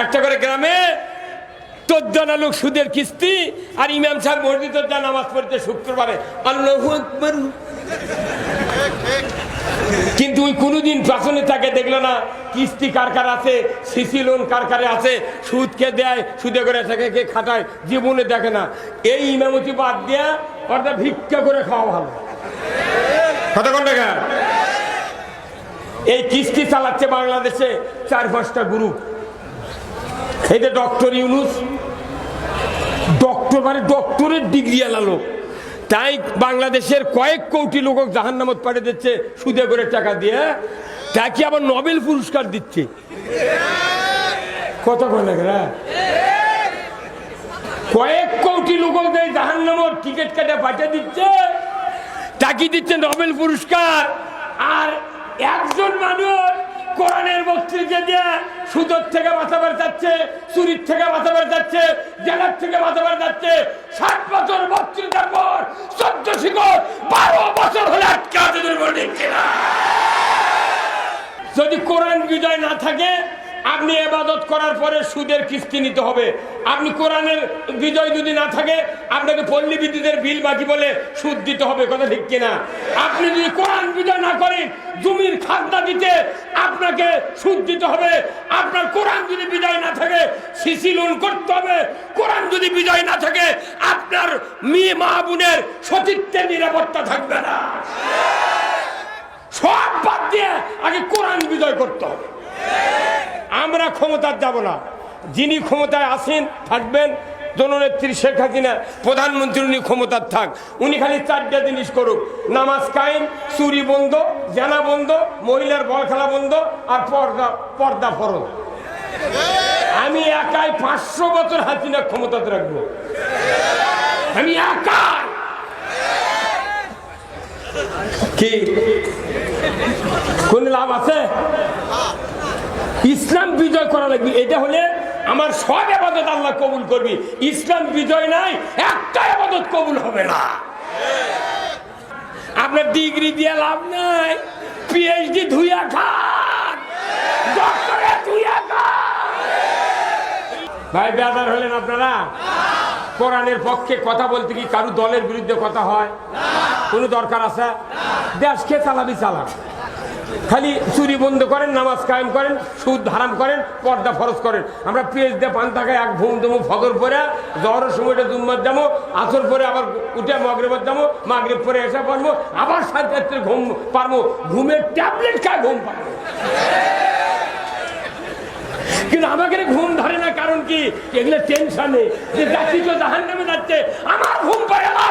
একটা করে গ্রামে 14 জন লোক সুদের কিস্তি, আর ইমাম সাহেব মসজিদে যা নামাজ পড়তে শুক্রবারে আল্লাহু আকবার, কিন্তু ওই কোনোদিন পেছনে তাকে দেখলো না কিস্তি কার কার আছে, সিসি লোন কার কারে আছে, সুদ কে দেয়, সুদে করে থাকে কে খাটায়, জীবনে দেখে না। এই ইমামতি বাদ দিয়া অর্থাৎ ভিক্ষা করে খাওয়া ভালো। কথা কোন টাকা? এই কিস্তি চালাচ্ছে বাংলাদেশে 4-5টা গ্রুপ। এই যে ডক্টর ইউনুস, ডক্টর মানে ডক্টরের ডিগ্রি আলা লোক, তাই বাংলাদেশের কয়েক কোটি লোক জাহান্নামত পাঠিয়ে দিচ্ছে সুদে করে টাকা দিয়ে, তাকে আবার নোবেল পুরস্কার দিচ্ছে। কত করে কয়েক কোটি লোক জাহান্নামত টিকিট কেটে পাঠিয়ে দিচ্ছে, তাকে দিচ্ছে নোবেল পুরস্কার। আর একজন মানুষ কোরআনের বক্তৃতা দিয়ে সুদের থেকে বাঁচাবার যাচ্ছে, চুরির থেকে বাঁচাবার যাচ্ছে, জেলার থেকে বাঁচাবার যাচ্ছে। 60 বছর বক্তৃতার পর 14 শিকড় 12 বছর হলে আটকে আছে। যদি কোরআন বিজয় না থাকে, আপনি ইবাদত করার পরে সুদের কিস্তি নিতে হবে। আপনি কোরআনের বিজয় যদি না থাকে, আপনাকে পল্লী বিদ্যুতের বিল বাকি বলে সুদ দিতে হবে। কথা ঠিক কিনা? আপনি যদি কোরআন বিজয় না করেন, জমির খাজনা দিতে আপনাকে সুদ দিতে হবে। আপনার কোরআন যদি বিজয় না থাকে, সিসি লোন করতে হবে। কোরআন যদি বিজয় না থাকে, আপনার মেয়ে মা বোনের সতীত্বের নিরাপত্তা থাকবে না। সব বাদ দিয়ে আগে কোরআন বিজয় করতে হবে। আমরা ক্ষমতার যাব না, যিনি ক্ষমতায় আছেন থাকবেন। জননেত্রী শেখ হাসিনা প্রধানমন্ত্রী, উনি ক্ষমতার থাক, উনি খালি 4টা জিনিস করুক: নামাজ কায়েম, চুরি বন্ধ, জানা বন্ধ, মহিলার বল খেলা বন্ধ, আর পর্দা ফরজ। আমি একাই 500 বছর হাসিনা ক্ষমতাতে রাখবো, আমি একাই। কি কোন লাভ আছে? ইসলাম বিজয় করা লাগবে। এটা হলে আমার সব ইবাদত আল্লাহ কবুল করবি। ইসলাম বিজয় নাই, একটা ইবাদত কবুল হবে না। আপনার ডিগ্রি দিয়ে লাভ নাই, পিএইচডি ধুইয়া খান, ডক্টরে ধুইয়া খান। ভাই বেজার হলেন আপনারা? কোরআনের পক্ষে কথা বলতে কি কারো দলের বিরুদ্ধে কথা হয়? কোনো দরকার আছে? দেশকে চালাবি চালান, খালি চুরি বন্ধ করেন, নামাজ কায়েম করেন, সুদ হারাম করেন, পর্দা ফরজ করেন। আমরা পেঁয়াজ দিয়ে 5 টাকায় এক ঘুম দেবো, ফজর পরে জহরের সময়টা জুম্মার যাবো, আসর পরে আবার উঠে মাগরিবের যাবো, মাগরিব পরে এসে পারবো, আবার 7:30 ঘুম পারবো, ঘুমের ট্যাবলেট খায় ঘুম পারবো। কিন্তু আমাকে ঘুম ধরে না, কারণ কি? এগুলো টেনশনে যে জাতি তো জাহান্নামে যাচ্ছে, আমার ঘুম পায় না।